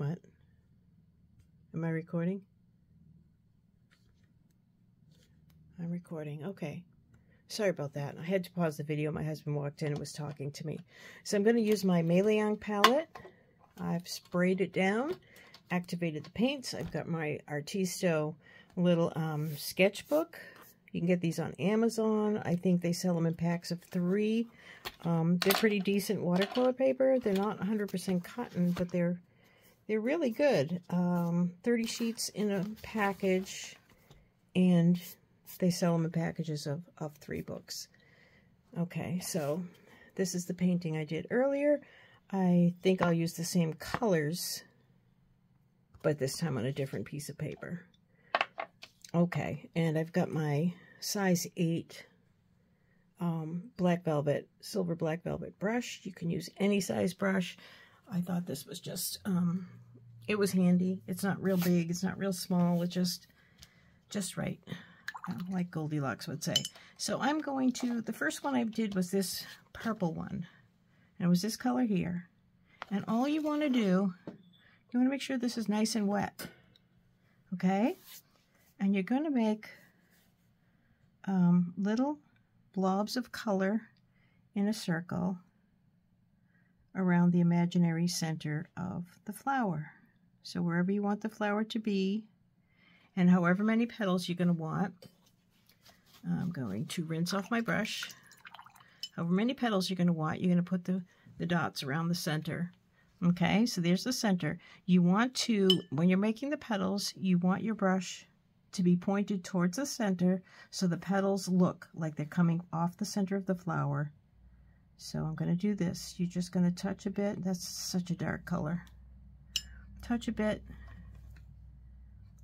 What? Am I recording? I'm recording. Okay. Sorry about that. I had to pause the video. My husband walked in and was talking to me. So I'm going to use my Meliang palette. I've sprayed it down, activated the paints. I've got my Artisto little sketchbook. You can get these on Amazon. I think they sell them in packs of 3. They're pretty decent watercolor paper. They're not 100% cotton, but they're really good. 30 sheets in a package, and they sell them in packages of 3 books. Okay, so this is the painting I did earlier. I think I'll use the same colors, but this time on a different piece of paper. Okay, and I've got my size 8 black velvet, silver black velvet brush. You can use any size brush. I thought this was just, it was handy. It's not real big, it's not real small, it's just right, like Goldilocks would say. So I'm going to, the first one I did was this purple one, and it was this color here. And all you want to do, you want to make sure this is nice and wet, okay? And you're going to make little blobs of color in a circle around the imaginary center of the flower. So wherever you want the flower to be, and however many petals you're going to want, I'm going to rinse off my brush. However many petals you're going to want, you're going to put the dots around the center. Okay, so there's the center. You want to, when you're making the petals, you want your brush to be pointed towards the center so the petals look like they're coming off the center of the flower. So I'm going to do this. You're just going to touch a bit. That's such a dark color. Touch a bit.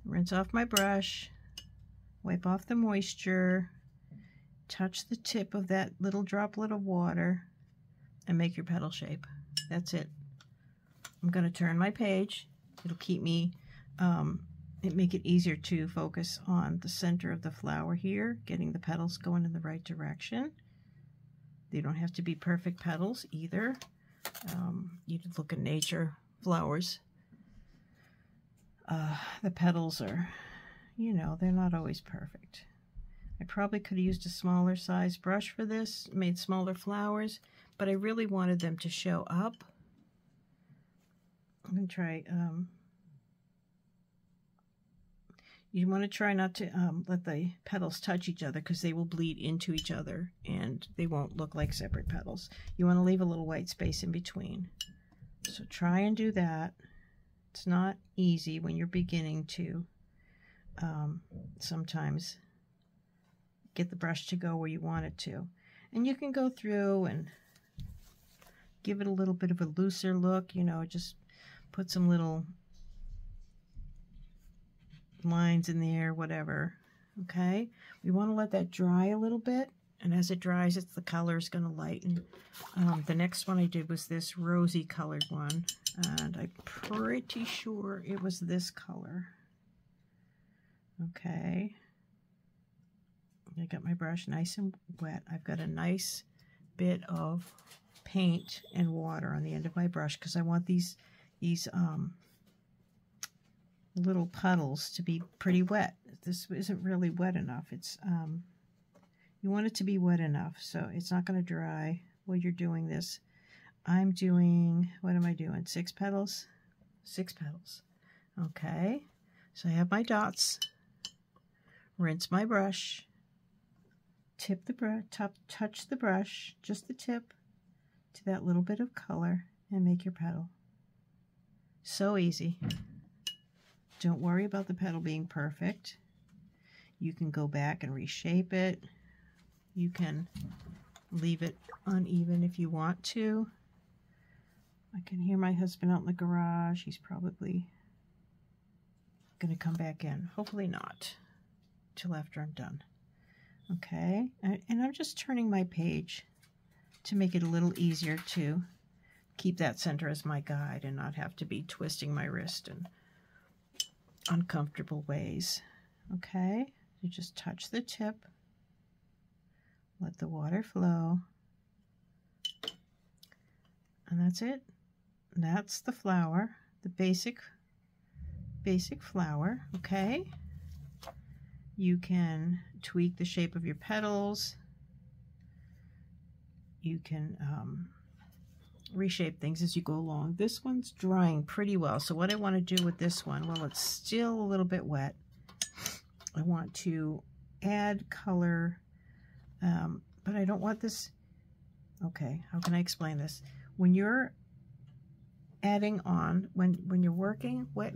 Rinse off my brush. Wipe off the moisture. Touch the tip of that little droplet of water and make your petal shape. That's it. I'm going to turn my page. It'll keep me, make it easier to focus on the center of the flower here, getting the petals going in the right direction. They don't have to be perfect petals either. You can look at nature, flowers. The petals are, you know, they're not always perfect. I probably could have used a smaller size brush for this, made smaller flowers, but I really wanted them to show up. I'm going to try, you want to try not to let the petals touch each other because they will bleed into each other and they won't look like separate petals. You want to leave a little white space in between. So try and do that. It's not easy when you're beginning to sometimes get the brush to go where you want it to. And you can go through and give it a little bit of a looser look, you know, just put some little lines in there, whatever. Okay, we want to let that dry a little bit, and as it dries, the color is going to lighten. The next one I did was this rosy colored one, and I'm pretty sure it was this color. Okay, I got my brush nice and wet. I've got a nice bit of paint and water on the end of my brush because I want these little puddles to be pretty wet. This isn't really wet enough. It's you want it to be wet enough so it's not going to dry while you're doing this. I'm doing, what am I doing? 6 petals? 6 petals. Okay, so I have my dots. Rinse my brush. Tip the brush, touch the brush, just the tip, to that little bit of color and make your petal. So easy. Don't worry about the petal being perfect. You can go back and reshape it. You can leave it uneven if you want to. I can hear my husband out in the garage. He's probably going to come back in. Hopefully not till after I'm done. Okay, and I'm just turning my page to make it a little easier to keep that center as my guide and not have to be twisting my wrist in uncomfortable ways. Okay, you just touch the tip, let the water flow, and that's it. That's the flower, the basic flower, okay? You can tweak the shape of your petals. You can reshape things as you go along. This one's drying pretty well. So what I want to do with this one, well, it's still a little bit wet. I want to add color, but I don't want this. Okay, how can I explain this? When you're adding on, when you're working wet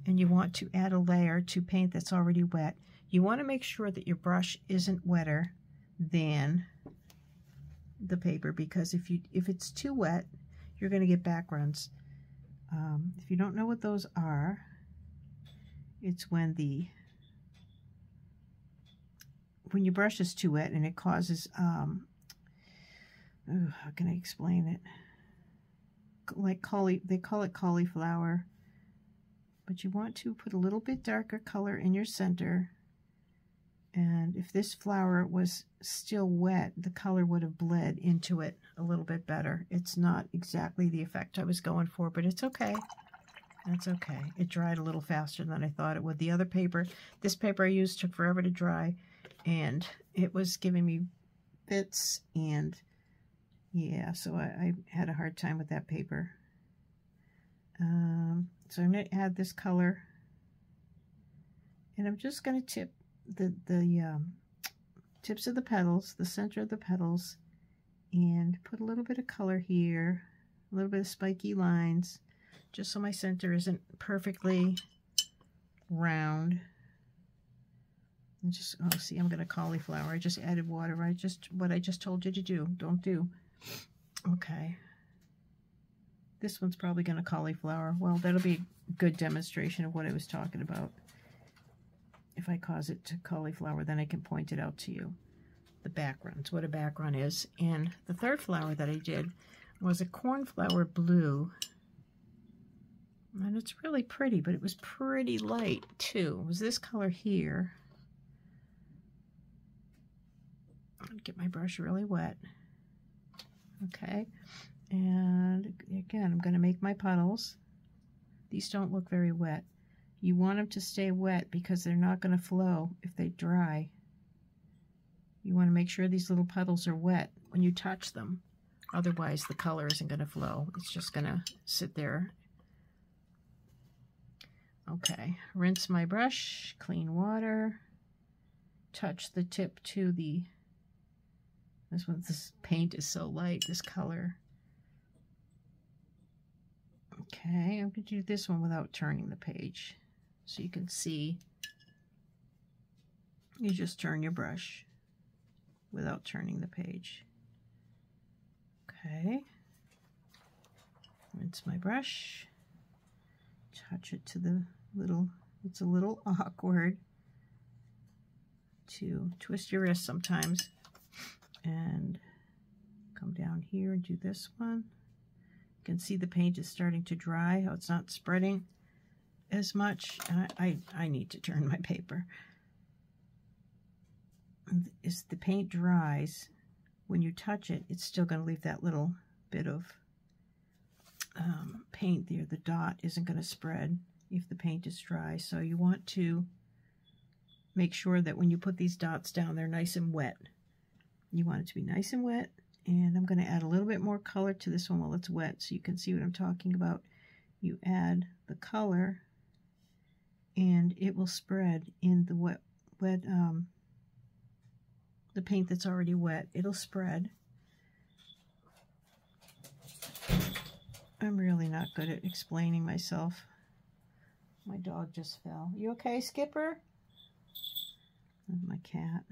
and you want to add a layer to paint that's already wet, you want to make sure that your brush isn't wetter than the paper, because if it's too wet, you're going to get backgrounds. If you don't know what those are, it's when your brush is too wet and it causes how can I explain it? Like they call it cauliflower, but you want to put a little bit darker color in your center. And if this flower was still wet, the color would have bled into it a little bit better. It's not exactly the effect I was going for, but it's okay. That's okay. It dried a little faster than I thought it would. The other paper, this paper I used took forever to dry, and it was giving me bits, and yeah, so I had a hard time with that paper. So I'm going to add this color, and I'm just going to tip the tips of the petals, the center of the petals, and put a little bit of color here, a little bit of spiky lines, just so my center isn't perfectly round. And just, oh, see, I'm going to cauliflower. I just added water. What I just told you to do. Don't do. Okay. This one's probably going to cauliflower. Well, that'll be a good demonstration of what I was talking about. If I cause it to cauliflower, then I can point it out to you. The background, what a background is. And the third flower that I did was a cornflower blue. And it's really pretty, but it was pretty light too. It was this color here. I'll get my brush really wet. Okay. And again, I'm going to make my puddles. These don't look very wet. You want them to stay wet because they're not going to flow if they dry. You want to make sure these little puddles are wet when you touch them. Otherwise, the color isn't going to flow. It's just going to sit there. Okay, rinse my brush, clean water, touch the tip to the, this paint is so light, this color. Okay, I'm going to do this one without turning the page. So you can see, you just turn your brush without turning the page. Okay, rinse my brush, touch it to the little, it's a little awkward to twist your wrist sometimes, and come down here and do this one. You can see the paint is starting to dry, how it's not spreading as much. I need to turn my paper. As the paint dries, when you touch it, it's still going to leave that little bit of paint there. The dot isn't going to spread if the paint is dry. So you want to make sure that when you put these dots down, they're nice and wet. You want it to be nice and wet. And I'm going to add a little bit more color to this one while it's wet so you can see what I'm talking about. You add the color and it will spread in the the paint that's already wet. It'll spread. I'm really not good at explaining myself. My dog just fell. You okay, Skipper? And my cat.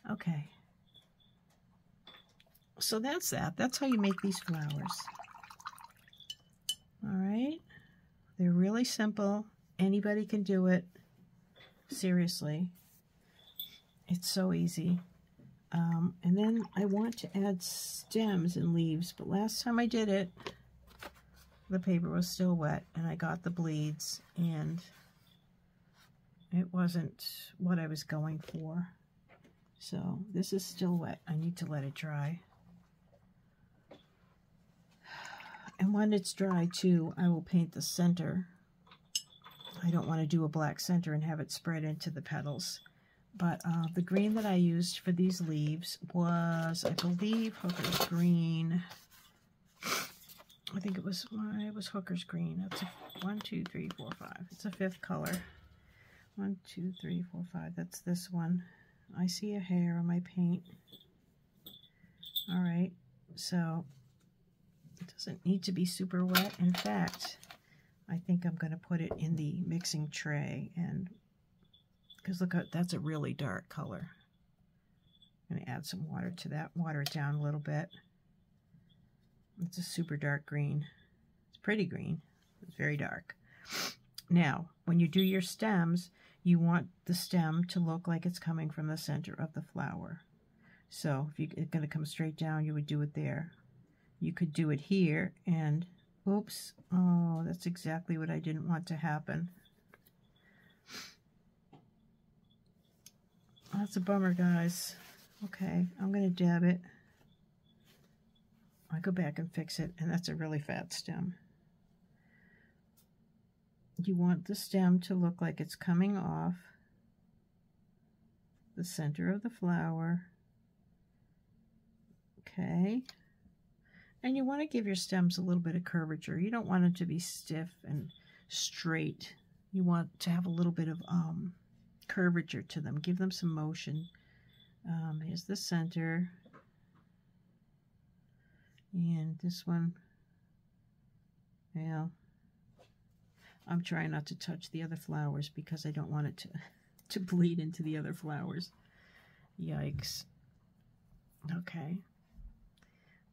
Okay. So that's that. That's how you make these flowers. All right. They're really simple. Anybody can do it. Seriously. It's so easy. And then I want to add stems and leaves, but last time I did it, the paper was still wet and I got the bleeds and it wasn't what I was going for. So this is still wet. I need to let it dry. And when it's dry too, I will paint the center. I don't want to do a black center and have it spread into the petals. But the green that I used for these leaves was, I believe, Hooker's Green. I think it was Hooker's Green. That's a 1, 2, 3, 4, 5. It's a fifth color. 1, 2, 3, 4, 5. That's this one. I see a hair on my paint. All right, so it doesn't need to be super wet. In fact, I think I'm going to put it in the mixing tray, and because look, that's a really dark color. I'm going to add some water to that, water it down a little bit. It's a super dark green. It's pretty green. It's very dark. Now, when you do your stems, you want the stem to look like it's coming from the center of the flower. So if it's going to come straight down, you would do it there. You could do it here and, oops, oh, that's exactly what I didn't want to happen. That's a bummer, guys. Okay, I'm going to dab it. I go back and fix it, and that's a really fat stem. You want the stem to look like it's coming off the center of the flower. Okay. And you want to give your stems a little bit of curvature. You don't want them to be stiff and straight. You want to have a little bit of curvature to them. Give them some motion. Here's the center. And this one, yeah, I'm trying not to touch the other flowers because I don't want it to bleed into the other flowers. Yikes. Okay.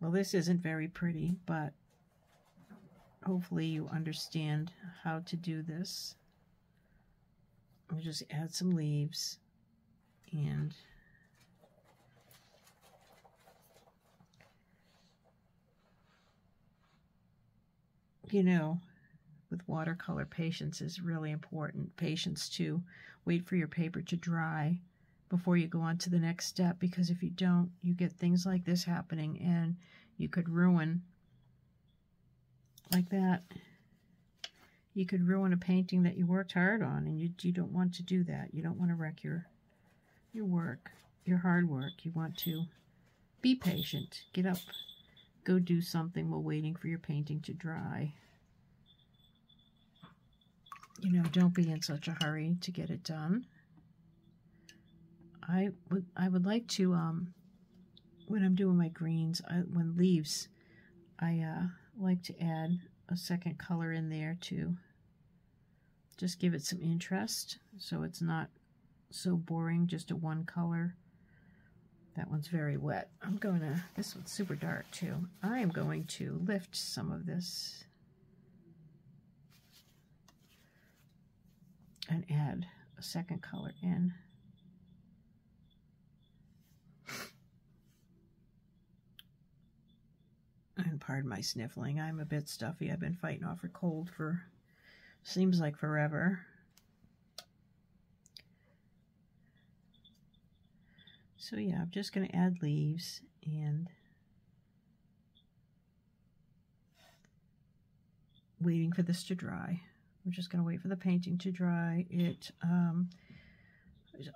Well, this isn't very pretty, but hopefully you understand how to do this. I'll just add some leaves and you know, with watercolor, patience is really important. Patience to wait for your paper to dry before you go on to the next step, because if you don't, you get things like this happening and you could ruin, like that, you could ruin a painting that you worked hard on, and you don't want to do that. You don't want to wreck your work, your hard work. You want to be patient. Get up, go do something while waiting for your painting to dry. You know, don't be in such a hurry to get it done. I would like to, when I'm doing my greens, when leaves, I like to add a second color in there to just give it some interest, so it's not so boring, just a one color. That one's very wet. This one's super dark too. I am going to lift some of this and add a second color in. And pardon my sniffling, I'm a bit stuffy. I've been fighting off a cold for, seems like forever. So yeah, I'm just going to add leaves and waiting for this to dry. We're just going to wait for the painting to dry.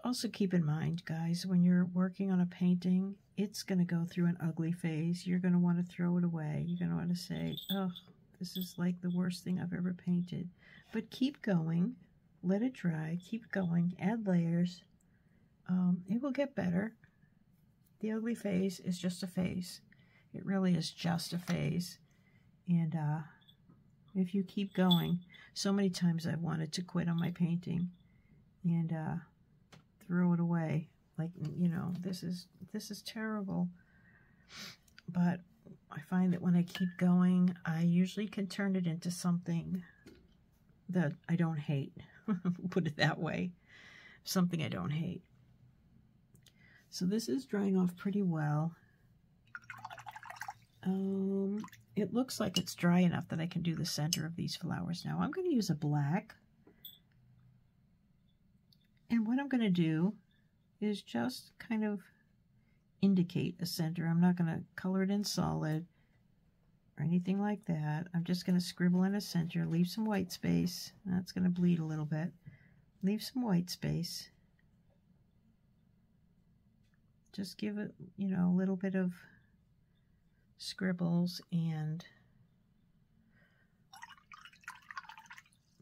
Also keep in mind, guys, when you're working on a painting, it's going to go through an ugly phase. You're going to want to throw it away. You're going to want to say, oh, this is like the worst thing I've ever painted. But keep going. Let it dry. Keep going. Add layers. It will get better. The ugly phase is just a phase. It really is just a phase. And if you keep going, so many times I've wanted to quit on my painting and throw it away. Like, you know, this is terrible. But I find that when I keep going, I usually can turn it into something that I don't hate. Put it that way. Something I don't hate. So this is drying off pretty well. It looks like it's dry enough that I can do the center of these flowers now. I'm going to use a black. And what I'm going to do is just kind of indicate a center. I'm not going to color it in solid or anything like that. I'm just going to scribble in a center, leave some white space. That's going to bleed a little bit. Leave some white space. Just give it, you know, a little bit of scribbles, and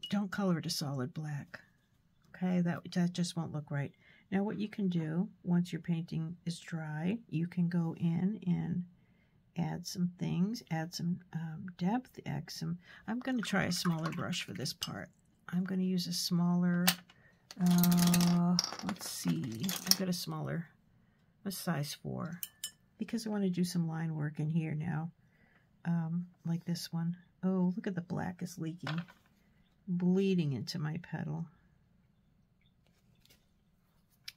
don't color it a solid black. Okay, that just won't look right. Now what you can do, once your painting is dry, you can go in and add some things, add some depth, add some, I'm going to try a smaller brush for this part. I'm going to use a smaller, let's see, I've got a smaller, a size 4, because I want to do some line work in here now, like this one. Oh, look at the black is leaking, bleeding into my petal.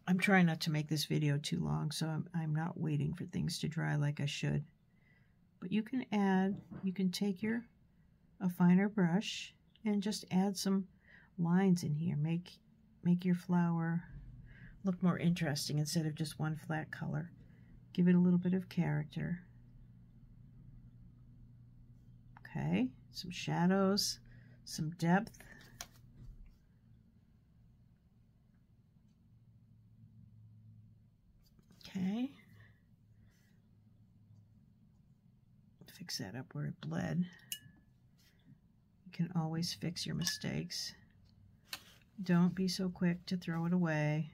I'm trying not to make this video too long, so I'm not waiting for things to dry like I should. But you can add, you can take a finer brush and just add some lines in here. Make your flower look more interesting instead of just one flat color. Give it a little bit of character. Okay, some shadows, some depth. Okay. Fix that up where it bled. You can always fix your mistakes. Don't be so quick to throw it away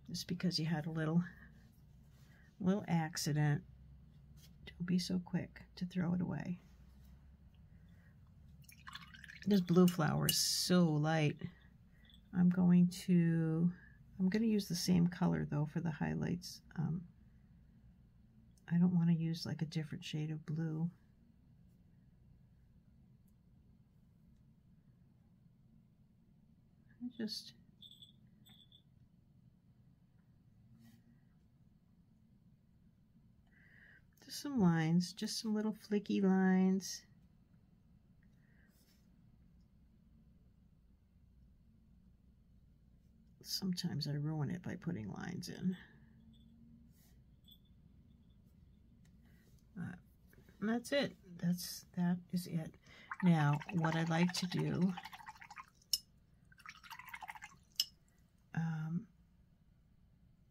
just because you had a little accident. Don't be so quick to throw it away. This blue flower is so light. I'm going to use the same color though for the highlights. I don't want to use like a different shade of blue. Just some lines, just some little flicky lines. Sometimes I ruin it by putting lines in. And that's it. That is it. Now, what I like to do,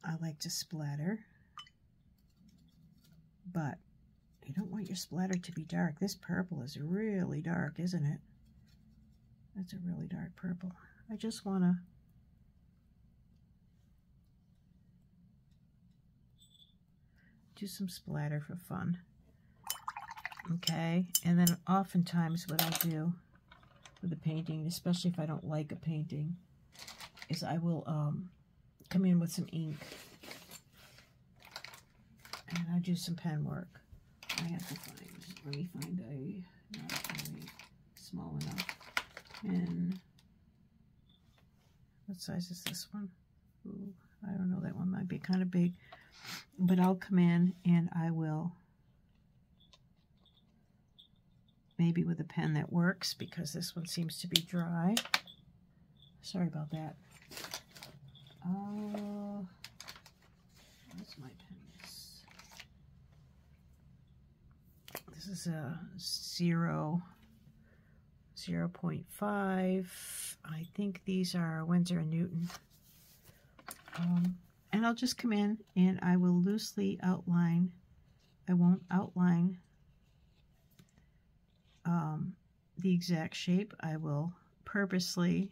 I like to splatter, but you don't want your splatter to be dark. This purple is really dark, isn't it? That's a really dark purple. I just want to do some splatter for fun. Okay, and then oftentimes what I do with a painting, especially if I don't like a painting, is I will come in with some ink and I do some pen work. I have to find, let me find a, not really small enough. And what size is this one? Ooh, I don't know, that one might be kind of big. But I'll come in and I will, maybe with a pen that works, because this one seems to be dry. Sorry about that. Where's my pens? This is a 0.5. I think these are Winsor & Newton. And I'll just come in and I will loosely outline. I won't outline the exact shape. I will purposely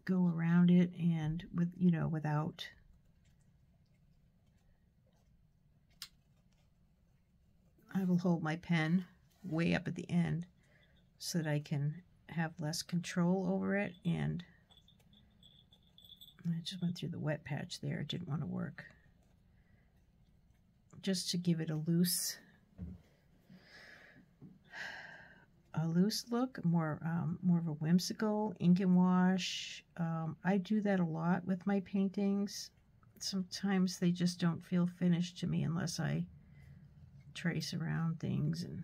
go around it, and with, you know, without I will hold my pen way up at the end so that I can have less control over it. And I just went through the wet patch there. It didn't want to work. Just to give it a loose look, more of a whimsical ink and wash. I do that a lot with my paintings. Sometimes they just don't feel finished to me unless I trace around things, and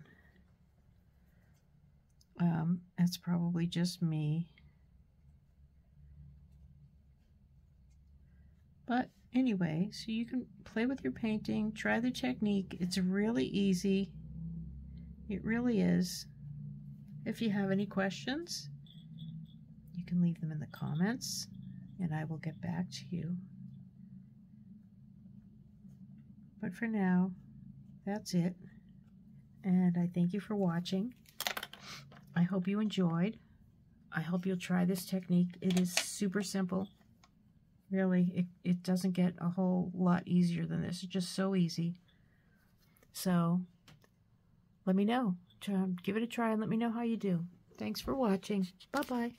that's probably just me. But anyway, so you can play with your painting, try the technique. It's really easy. It really is. If you have any questions, you can leave them in the comments, and I will get back to you. But for now, that's it. And I thank you for watching. I hope you enjoyed. I hope you'll try this technique. It is super simple. Really, it doesn't get a whole lot easier than this. It's just so easy. So, let me know. Give it a try and let me know how you do. Thanks for watching. Bye-bye.